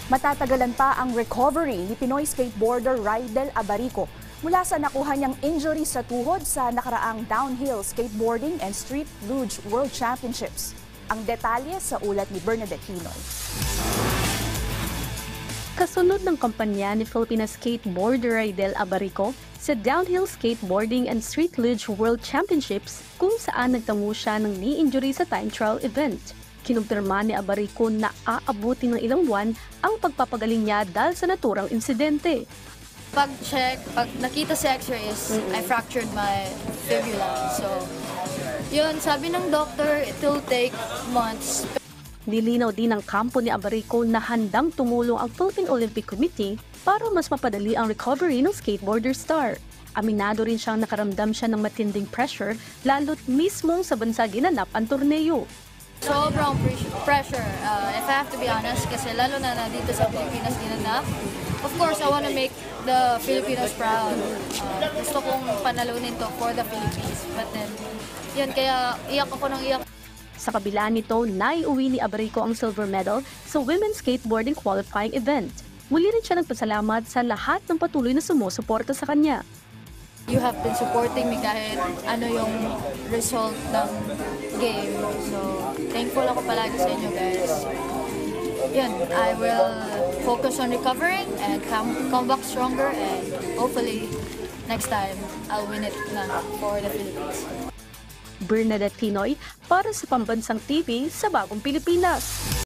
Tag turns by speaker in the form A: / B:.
A: Matatagalan pa ang recovery ni Pinoy skateboarder Rydel Abarico mula sa nakuha niyang injury sa tuhod sa nakaraang downhill skateboarding and street luge world championships. Ang detalye sa ulat ni Bernadette Hinoy.
B: Kasunod ng kampanya ni Filipino skateboarder Rydel Abarico sa Downhill Skateboarding and Street Luge World Championships kung saan nagtamo siya ng knee injury sa time trial event. Kinumpirma ni Abarico na aabutin ng ilang buwan ang pagpapagaling niya dahil sa naturang insidente.
C: Pag nakita sa x-rays, I fractured my fibula. So, yun, sabi ng doctor, it will take months.
B: Nilinaw din ng kampo ni Abarico na handang tumulong ang Philippine Olympic Committee para mas mapadali ang recovery ng skateboarder star. Aminado rin siyang nakaramdam siya ng matinding pressure lalo't mismong sa bansa ginanap ang torneo.
C: Sobrang pressure, if I have to be honest, kasi lalo na dito sa Pilipinas ginanap. Of course, I want to make the Filipinos proud. Gusto kong panalunin to for the Philippines. But then, yun, kaya iyak ako ng iyak.
B: Sa kabila nito, naiuwi ni Abarico ang silver medal sa women's skateboarding qualifying event. Muli rin siya nagpasalamat sa lahat ng patuloy na sumusuporta sa kanya.
C: You have been supporting me kahit ano yung result ng game. So, thankful ako palagi sa inyo, guys. Yun, I will focus on recovering and come back stronger and hopefully next time I'll win it na for the Philippines.
B: Bernadette Hinoy para sa Pambansang TV sa Bagong Pilipinas.